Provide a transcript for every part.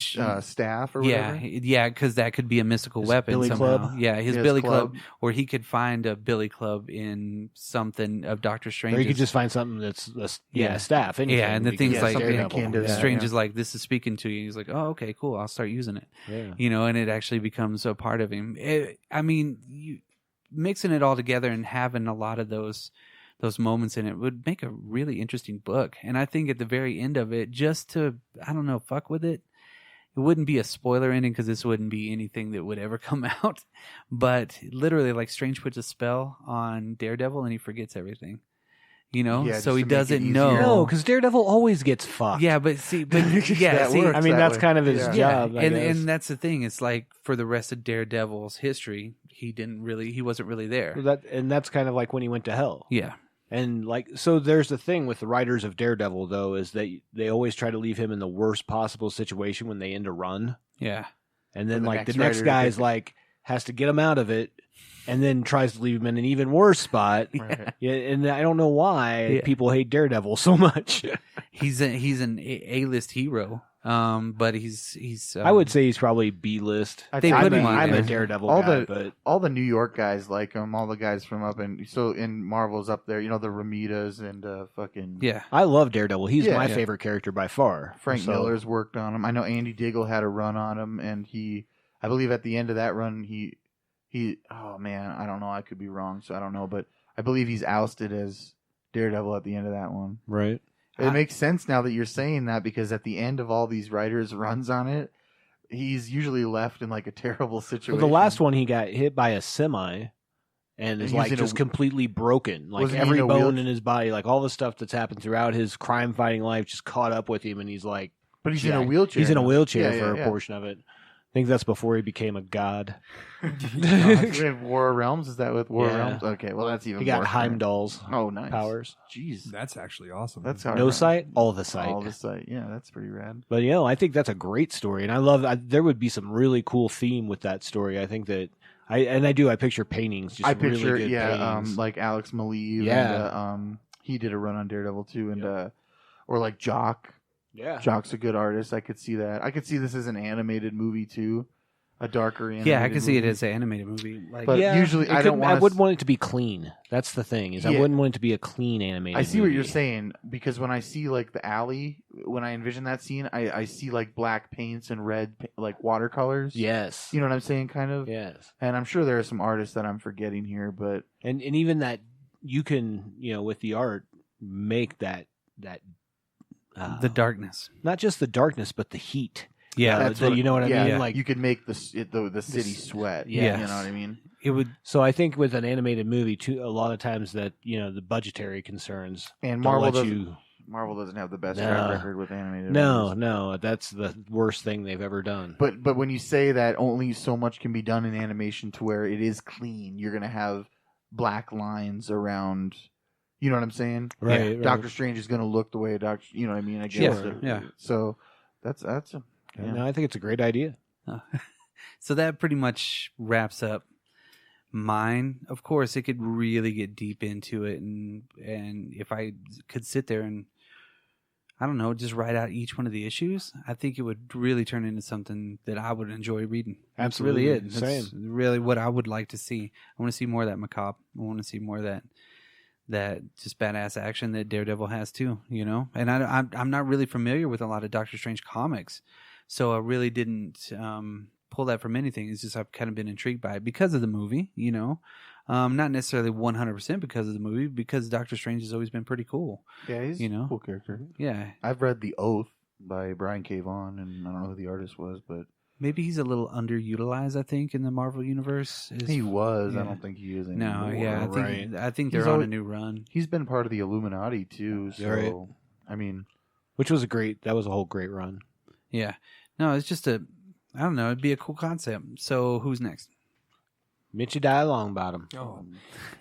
staff or whatever. Yeah, because that could be a mystical weapon billy somehow. club? Yeah, his billy club, or he could find a billy club in something of Doctor Strange. Or you could just find something that's a staff. Anything, and the thing's like Strange is Yeah. like, this is speaking to you. He's like, oh, okay, cool. I'll start using it. Yeah. And it actually becomes a part of him. You mixing it all together and having a lot of those moments in it would make a really interesting book. And I think at the very end of it, just to, I don't know, fuck with it. It wouldn't be a spoiler ending because this wouldn't be anything that would ever come out. But literally, like, Strange puts a spell on Daredevil and he forgets everything. So he doesn't know. No, because Daredevil always gets fucked. Yeah, but I mean, that's kind of his job. And that's the thing. It's like for the rest of Daredevil's history, he wasn't really there. That's kind of like when he went to hell. Yeah. And so there's the thing with the writers of Daredevil, though, is that they always try to leave him in the worst possible situation when they end a run. Yeah. And then the next guy's has to get him out of it, and then tries to leave him in an even worse spot. Right. Yeah, and I don't know why people hate Daredevil so much. He's an A-list hero. But he's I would say he's probably B-list. I'm a Daredevil guy, but all the New York guys like him. All the guys from up in Marvel's up there. The Ramitas and fucking I love Daredevil. He's my favorite character by far. Frank Miller's worked on him. I know Andy Diggle had a run on him, and I believe at the end of that run he oh man, I don't know. I could be wrong, so I don't know, but I believe he's ousted as Daredevil at the end of that one. Right. It makes sense now that you're saying that, because at the end of all these writers' runs on it, he's usually left in like a terrible situation. Well, the last one he got hit by a semi and is like just completely broken. Like every bone in his body, like all the stuff that's happened throughout his crime fighting life just caught up with him, and he's like, but he's in a wheelchair. He's in a wheelchair for a portion of it. I think that's before he became a god. War of Realms? Is that with War of Realms? Okay, well that's even. He got Heimdall's nice powers. Jeez, that's actually awesome. That's how no sight, all the sight. All the sight. Yeah, that's pretty rad. But I think that's a great story, and I love. There would be some really cool theme with that story. I think that I picture paintings. Just really good paintings. Like Alex Maleev. Yeah, and, he did a run on Daredevil too, and or like Jock. Yeah, Jock's a good artist. I could see that. I could see this as an animated movie too, a darker animated. Yeah, I could see it as an animated movie. But usually, I wouldn't want it to be clean. That's the thing. I wouldn't want it to be a clean animated. I see movie. what you're saying, because when I see like the alley, when I envision that scene, I see like black paints and red like watercolors. Yes, you know what I'm saying, kind of. Yes, and I'm sure there are some artists that I'm forgetting here, but and even that you can with the art make that. The darkness, not just the darkness, but the heat. Yeah, that's what, you know what I mean. Like you could make the city sweat. Yeah, you know what I mean. It would. So I think with an animated movie, too, a lot of times that the budgetary concerns and Marvel doesn't have the best track record with animated. No, that's the worst thing they've ever done. But when you say that only so much can be done in animation to where it is clean, you're gonna have black lines around. You know what I'm saying? Right. Yeah. Doctor Strange is going to look the way a doctor. You know what I mean? I guess. Yeah. So that's a. Yeah. No, I think it's a great idea. So that pretty much wraps up mine. Of course, it could really get deep into it, and if I could sit there and I don't know, just write out each one of the issues, I think it would really turn into something that I would enjoy reading. Absolutely, that's really it. That's really what I would like to see. I want to see more of that macabre. I want to see more of that just badass action that Daredevil has too, And I'm not really familiar with a lot of Doctor Strange comics, so I really didn't pull that from anything. It's just I've kind of been intrigued by it because of the movie, not necessarily 100% because of the movie, because Doctor Strange has always been pretty cool. Yeah, he's a cool character. Yeah, I've read The Oath by Brian K. Vaughan, and I don't know who the artist was, but. Maybe he's a little underutilized, I think, in the Marvel universe. He was. Yeah. I don't think he is anymore. No, yeah. I think they're on a new run. He's been part of the Illuminati, too. So, right. I mean... Which was that was a whole great run. Yeah. No, it's just I don't know, it'd be a cool concept. So, who's next? Mitchie Die Longbottom. Oh.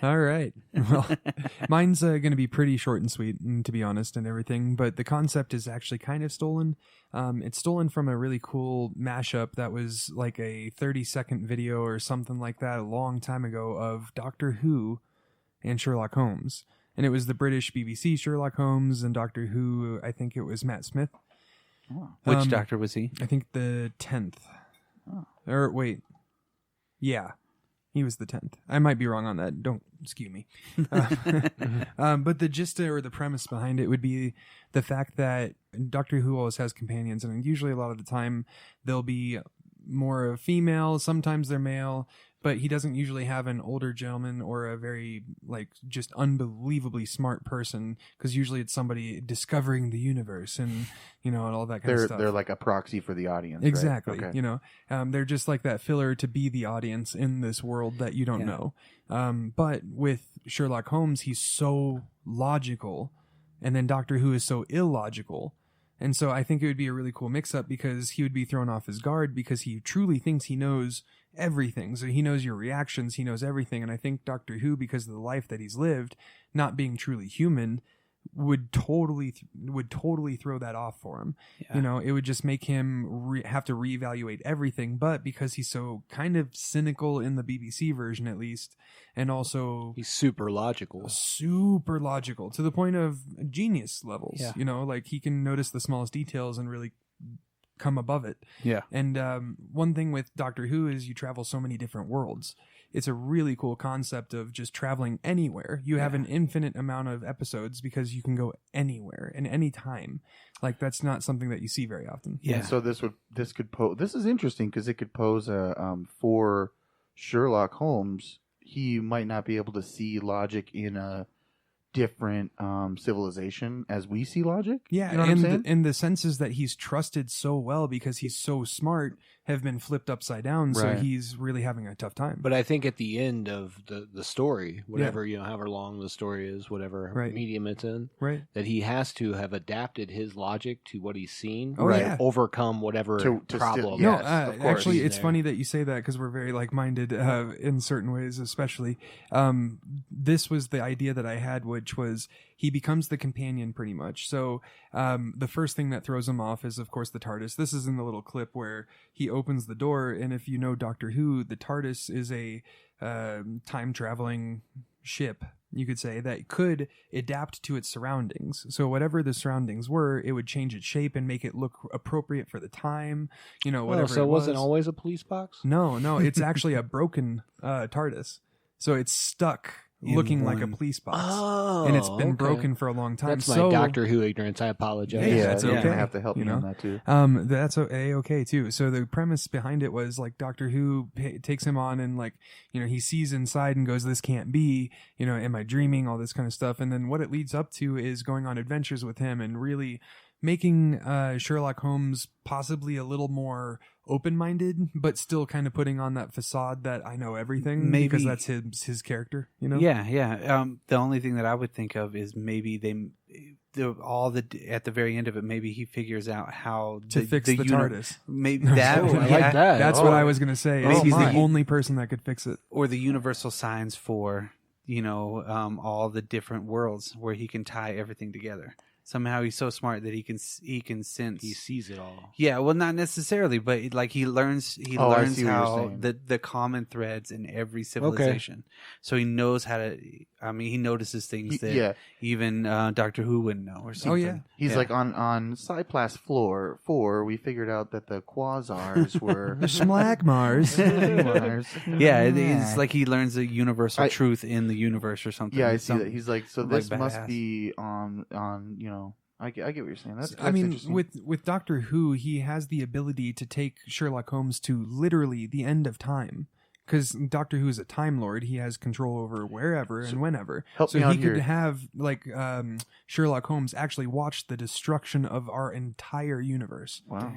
All right. Well, mine's going to be pretty short and sweet, to be honest, and everything. But the concept is actually kind of stolen. It's stolen from a really cool mashup that was like a 30-second video or something like that a long time ago of Doctor Who and Sherlock Holmes. And it was the British BBC Sherlock Holmes and Doctor Who, I think it was Matt Smith. Oh. Which doctor was he? I think the 10th. Oh. Or wait. Yeah. He was the 10th. I might be wrong on that. Don't skew me. But the gist or the premise behind it would be the fact that Doctor Who always has companions, and usually a lot of the time they'll be more female, sometimes they're male, but he doesn't usually have an older gentleman or a very just unbelievably smart person, because usually it's somebody discovering the universe and and all that kind of stuff. They're like a proxy for the audience, exactly. right? Okay. They're just like that filler to be the audience in this world that you don't know. But with Sherlock Holmes, he's so logical, and then Doctor Who is so illogical. And so I think it would be a really cool mix-up, because he would be thrown off his guard because he truly thinks he knows everything. So he knows your reactions, he knows everything. And I think Doctor Who, because of the life that he's lived, not being truly human, would totally throw that off for him. Yeah. It would just make him have to reevaluate everything. But because he's so kind of cynical in the BBC version, at least, and also he's super logical to the point of genius levels. Yeah. He can notice the smallest details and really come above it. Yeah. And one thing with Doctor Who is you travel so many different worlds. It's a really cool concept of just traveling anywhere. You have an infinite amount of episodes because you can go anywhere and any time. That's not something that you see very often. Yeah. And so this is interesting, because it could pose for Sherlock Holmes, he might not be able to see logic in a different civilization as we see logic. Yeah, you know what I'm saying? And the senses that he's trusted so well because he's so smart have been flipped upside down, so he's really having a tough time. But I think at the end of the story, whatever, however long the story is, whatever medium it's in, that he has to have adapted his logic to what he's seen, overcome whatever problem. Actually, it's funny that you say that, because we're very like-minded in certain ways, especially. This was the idea that I had, which was he becomes the companion pretty much. So the first thing that throws him off is, of course, the TARDIS. This is in the little clip where he opens the door, and if you know Doctor Who, the TARDIS is a time-traveling ship, you could say, that could adapt to its surroundings. So whatever the surroundings were, it would change its shape and make it look appropriate for the time, whatever. So it wasn't always a police box? No, it's actually a broken TARDIS. So it's stuck looking like a police box. And it's been broken for a long time. That's my Doctor Who ignorance. I apologize. Yeah, that's okay. You're going to have to help me on that too. That's okay too. So the premise behind it was Doctor Who takes him on, and he sees inside and goes, this can't be, am I dreaming, all this kind of stuff. And then what it leads up to is going on adventures with him and really making Sherlock Holmes possibly a little more open-minded, but still kind of putting on that facade that I know everything, because that's his character, Yeah. The only thing that I would think of is maybe at the very end of it, maybe he figures out how to fix the TARDIS. Maybe that. I like that. That's what I was going to say. Maybe he's the only person that could fix it, or the universal signs for all the different worlds, where he can tie everything together. Somehow he's so smart that he can sense. He sees it all. Yeah, well, not necessarily, but he learns how the common threads in every civilization. Okay. So he knows how to. He notices things that even Doctor Who wouldn't know or something. Oh yeah, he's like on Cyplast floor 4. We figured out that the quasars were the Schmlackmars. Yeah, it's like he learns a universal truth in the universe or something. Yeah, I see that. He's like, so this must be on I get what you're saying. That's interesting. with Doctor Who, he has the ability to take Sherlock Holmes to literally the end of time. Because Doctor Who is a Time Lord, he has control over wherever and whenever. So he could have Sherlock Holmes actually watch the destruction of our entire universe. Wow.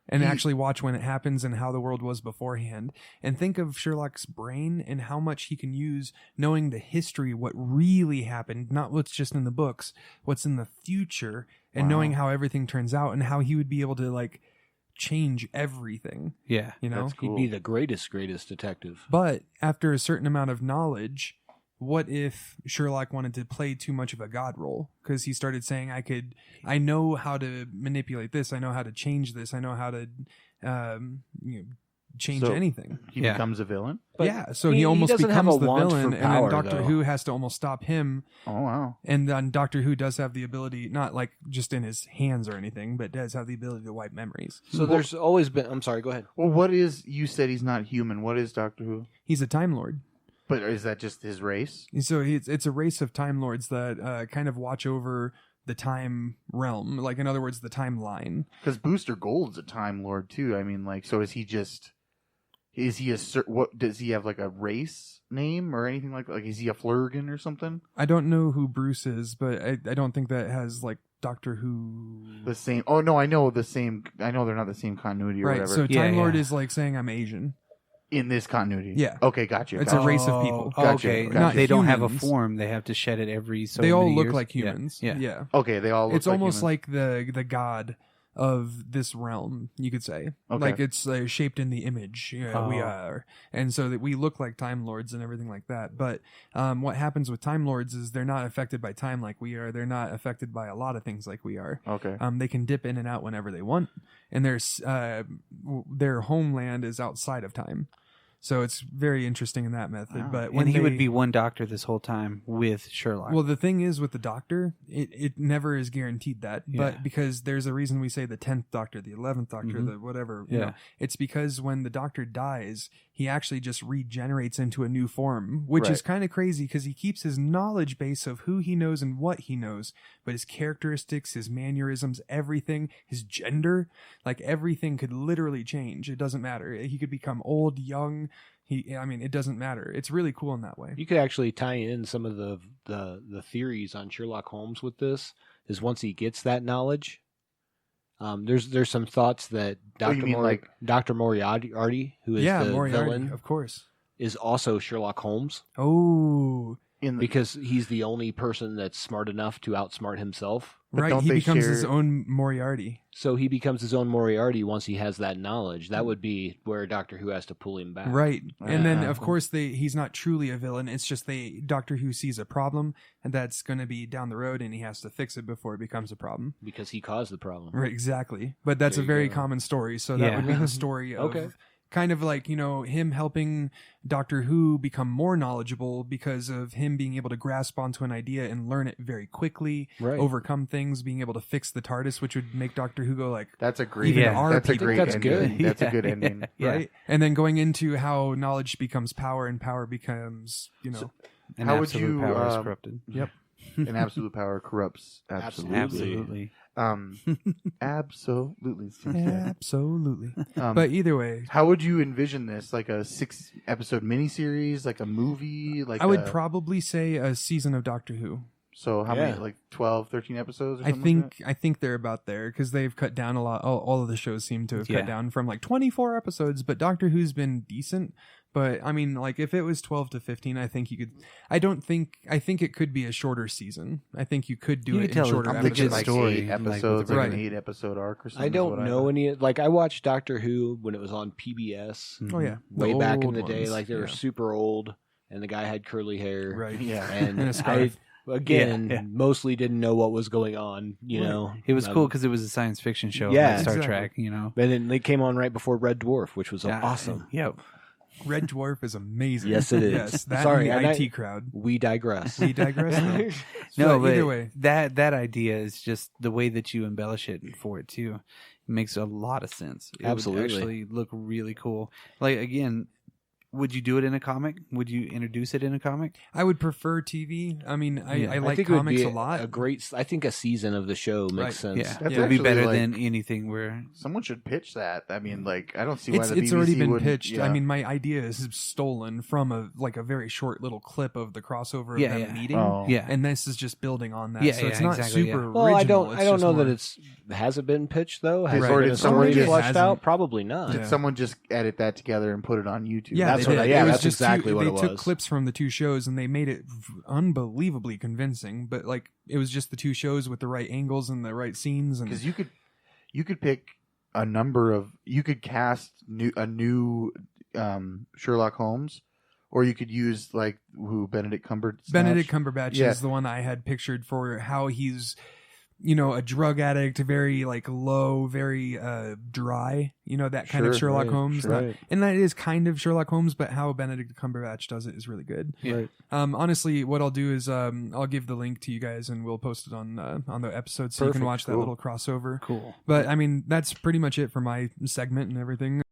And actually watch when it happens and how the world was beforehand. And think of Sherlock's brain and how much he can use knowing the history, what really happened, not what's just in the books, what's in the future, and knowing how everything turns out and how he would be able to change everything. Yeah. That's cool. He'd be the greatest detective. But after a certain amount of knowledge, what if Sherlock wanted to play too much of a god role? Because he started saying, I know how to manipulate this. I know how to change this. I know how to change anything. He becomes a villain? But so he almost becomes the villain, and then Doctor though. Who has to almost stop him. Oh, wow. And then Doctor Who does have the ability, not like just in his hands or anything, but does have the ability to wipe memories. So there's always been... I'm sorry, go ahead. Well, what is... You said he's not human. What is Doctor Who? He's a Time Lord. But is that just his race? So it's a race of Time Lords that kind of watch over the time realm. Like, in other words, the timeline. Because Booster Gold's a Time Lord, too. I mean, like, so is he just... Is he what does he have, like, a race name or anything like that? Like, is he a Flurgan or something? I don't know who Bruce is, but I don't think that has, like, Doctor Who... The same... Oh, no, I know the same... I know they're not the same continuity or right, whatever. so Time Lord is like saying I'm Asian. In this continuity? Yeah. Okay, gotcha. It's a race of people. Gotcha. Okay. Gotcha. They don't have a form. They have to shed it every so They all many look years. like humans. Yeah. Okay, they all look It's like almost humans. like the god of this realm, you could say. Okay. Like it's shaped in the image we are, and so that we look like Time Lords and everything like that. But what happens with Time Lords is they're not affected by time like we are. They're not affected by a lot of things like we are. Okay. They can dip in and out whenever they want, and their homeland is outside of time. So it's very interesting in that method. Wow. But And he would be one Doctor this whole time with Sherlock. Well, the thing is with the Doctor, it never is guaranteed that. Yeah. But because there's a reason we say the 10th Doctor, the 11th Doctor, the whatever. You know, it's because when the Doctor dies, he actually just regenerates into a new form, which is kind of crazy because he keeps his knowledge base of who he knows and what he knows, but his characteristics, his mannerisms, everything, his gender, like everything could literally change. It doesn't matter. He could become old, young. It doesn't matter. It's really cool in that way. You could actually tie in some of the theories on Sherlock Holmes with this. Is once he gets that knowledge, there's some thoughts that Dr. Moriarty, who is the villain, of course, is also Sherlock Holmes. Oh, because he's the only person that's smart enough to outsmart himself. Right, he becomes his own Moriarty. So he becomes his own Moriarty once he has that knowledge. That would be where Doctor Who has to pull him back. Right. And then, of course, he's not truly a villain. It's just Doctor Who sees a problem, and that's going to be down the road, and he has to fix it before it becomes a problem. Because he caused the problem. Right, exactly. But that's a very common story. So that would be the story of... Kind of like, him helping Doctor Who become more knowledgeable because of him being able to grasp onto an idea and learn it very quickly, overcome things, being able to fix the TARDIS, which would make Doctor Who go like, that's a great, that's a great ending. That's a good ending. Right? And then going into how knowledge becomes power and power becomes, and how would you power is corrupted. Yep. And absolute power corrupts absolutely. Absolutely. But either way, how would you envision this? Like a 6-episode miniseries, like a movie? Like I would probably say a season of Doctor Who. So how many? Like 12, 13 episodes? Or something I think they're about there because they've cut down a lot. All of the shows seem to have cut down from like 24 episodes, but Doctor Who's been decent. But I mean, like if it was 12 to 15, I think you could. I think it could be a shorter season. I think you could do it in shorter episodes. Like 8 episodes, like an 8-episode arc or something. I don't know any. Like I watched Doctor Who when it was on PBS. Oh yeah, way back in the day. Like they were super old, and the guy had curly hair. Right. Yeah, and a scarf. Mostly didn't know what was going on. You know, it was cool because it was a science fiction show. Yeah, like Star Trek. And then they came on right before Red Dwarf, which was awesome. Yep. Red Dwarf is amazing. Yes, it is. Yes, that Sorry, and the IT crowd. We digress. We digress. No, but either way, that idea is just the way that you embellish it for it too. It makes a lot of sense. It Absolutely, would actually look really cool. Like again. Would you do it in a comic? Would you introduce it in a comic? I would prefer TV. I mean, I like comics a lot. I think a season of the show makes sense. Yeah, it would be better than anything where someone should pitch that. I mean, like I don't see why it's already been pitched. Yeah. I mean, my idea is stolen from a very short little clip of the crossover of them meeting. And this is just building on that. So it's not super original. Well, I don't know that has it been pitched though? Has it been a story fleshed out? Probably not. Did someone just edit that together and put it on YouTube? Yeah. That's exactly what it was. They took clips from the 2 shows and they made it unbelievably convincing. But like, it was just the 2 shows with the right angles and the right scenes. Because you could pick a number of, you could cast a new Sherlock Holmes, or you could use like Benedict Cumberbatch. Benedict Cumberbatch is the one I had pictured for how he's a drug addict, very like low, very dry, that kind of Sherlock Holmes. And that is kind of Sherlock Holmes, but how Benedict Cumberbatch does it is really good. Right. Honestly, what I'll do is I'll give the link to you guys and we'll post it on the episode so you can watch that little crossover. Cool. But I mean, that's pretty much it for my segment and everything.